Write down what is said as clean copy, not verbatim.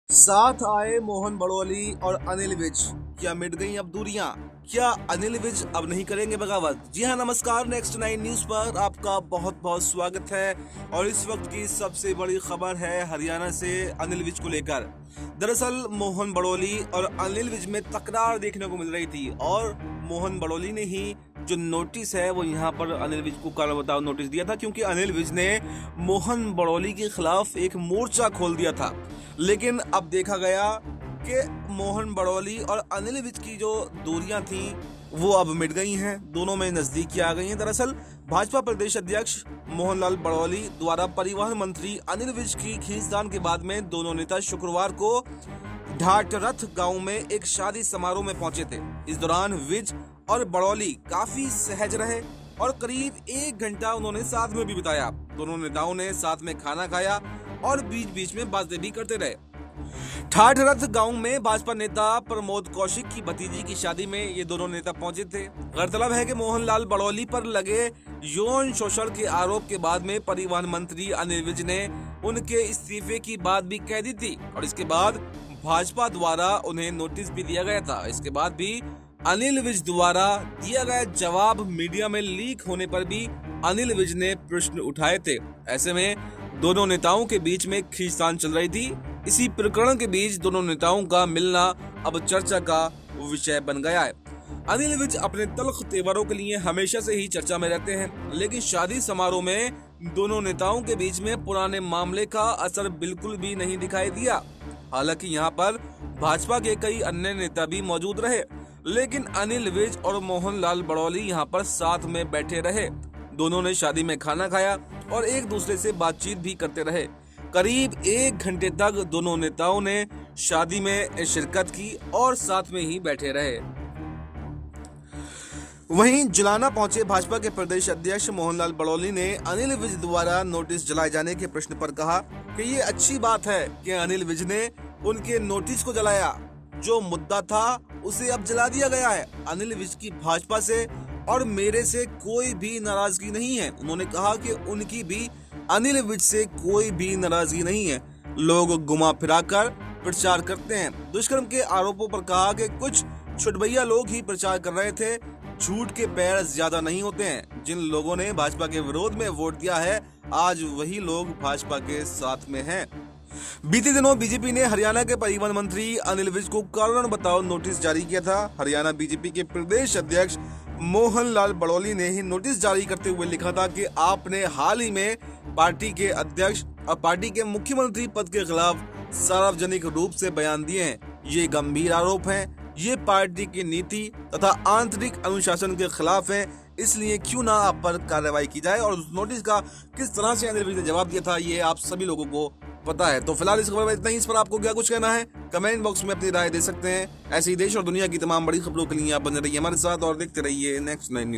साथ आए मोहन बड़ोली और अनिल विज। क्या मिट गई अब दूरियां? क्या अनिल विज अब नहीं करेंगे बगावत? जी हाँ, नमस्कार। नेक्स्ट 9 न्यूज पर आपका बहुत बहुत स्वागत है। और इस वक्त की सबसे बड़ी खबर है हरियाणा से अनिल विज को लेकर। दरअसल मोहन बड़ोली और अनिल विज में तकरार देखने को मिल रही थी और मोहन बड़ोली ने ही जो नोटिस है वो यहाँ पर अनिल विज को कारण बताओ नोटिस दिया था, क्योंकि अनिल विज ने मोहन बड़ोली के खिलाफ एक मोर्चा खोल दिया था। लेकिन अब देखा गया कि मोहन बड़ोली और अनिल विज की जो दूरियां थी वो अब मिट गई हैं, दोनों में नजदीकियां आ गई हैं। दरअसल भाजपा प्रदेश अध्यक्ष मोहनलाल बड़ोली द्वारा परिवहन मंत्री अनिल विज की खींचतान के बाद में दोनों नेता शुक्रवार को ढाटरथ गांव में एक शादी समारोह में पहुंचे थे। इस दौरान विज और बड़ोली काफी सहज रहे और करीब 1 घंटा उन्होंने साथ में भी बिताया। दोनों नेताओं ने साथ में खाना खाया और बीच बीच में बातें भी करते रहे। ठाठरथ गांव में भाजपा नेता प्रमोद कौशिक की भतीजी की शादी में ये दोनों नेता पहुंचे थे। गौरतलब है कि मोहनलाल बड़ोली पर लगे यौन शोषण के आरोप के बाद में परिवहन मंत्री अनिल विज ने उनके इस्तीफे की बात भी कह दी थी और इसके बाद भाजपा द्वारा उन्हें नोटिस भी दिया गया था। इसके बाद भी अनिल विज द्वारा दिया गया जवाब मीडिया में लीक होने पर भी अनिल विज ने प्रश्न उठाए थे। ऐसे में दोनों नेताओं के बीच में खींचतान चल रही थी। इसी प्रकरण के बीच दोनों नेताओं का मिलना अब चर्चा का विषय बन गया है। अनिल विज अपने तल्ख तेवरों के लिए हमेशा से ही चर्चा में रहते हैं, लेकिन शादी समारोह में दोनों नेताओं के बीच में पुराने मामले का असर बिल्कुल भी नहीं दिखाई दिया। हालांकि यहाँ पर भाजपा के कई अन्य नेता भी मौजूद रहे, लेकिन अनिल विज और मोहनलाल बड़ोली यहाँ पर साथ में बैठे रहे। दोनों ने शादी में खाना खाया और एक दूसरे से बातचीत भी करते रहे। करीब 1 घंटे तक दोनों नेताओं ने शादी में शिरकत की और साथ में ही बैठे रहे। वहीं जुलाना पहुंचे भाजपा के प्रदेश अध्यक्ष मोहनलाल बड़ोली ने अनिल विज द्वारा नोटिस जलाए जाने के प्रश्न पर कहा कि ये अच्छी बात है कि अनिल विज ने उनके नोटिस को जलाया। जो मुद्दा था उसे अब जला दिया गया है। अनिल विज की भाजपा से और मेरे से कोई भी नाराजगी नहीं है। उन्होंने कहा कि उनकी भी अनिल विज से कोई भी नाराजगी नहीं है। लोग घुमा फिरा कर प्रचार करते हैं। दुष्कर्म के आरोपों पर कहा कि कुछ छुटभैया लोग ही प्रचार कर रहे थे। झूठ के पैर ज्यादा नहीं होते हैं। जिन लोगों ने भाजपा के विरोध में वोट दिया है, आज वही लोग भाजपा के साथ में हैं। बीते दिनों बीजेपी ने हरियाणा के परिवहन मंत्री अनिल विज को कारण बताओ नोटिस जारी किया था। हरियाणा बीजेपी के प्रदेश अध्यक्ष मोहनलाल बड़ोली ने ही नोटिस जारी करते हुए लिखा था कि आपने हाल ही में पार्टी के अध्यक्ष और पार्टी के मुख्यमंत्री पद के खिलाफ सार्वजनिक रूप से बयान दिए हैं। ये गंभीर आरोप हैं। ये पार्टी की नीति तथा आंतरिक अनुशासन के खिलाफ है। इसलिए क्यों ना आप पर कार्रवाई की जाए। और उस नोटिस का किस तरह से अनिल विज ने जवाब दिया था ये आप सभी लोगों को पता है। तो फिलहाल इस खबर में इतना ही। इस पर आपको क्या कुछ कहना है, कमेंट बॉक्स में अपनी राय दे सकते हैं। ऐसे ही देश और दुनिया की तमाम बड़ी खबरों के लिए आप बने रहिए हमारे साथ और देखते रहिए नेक्स्ट 9 न्यूज।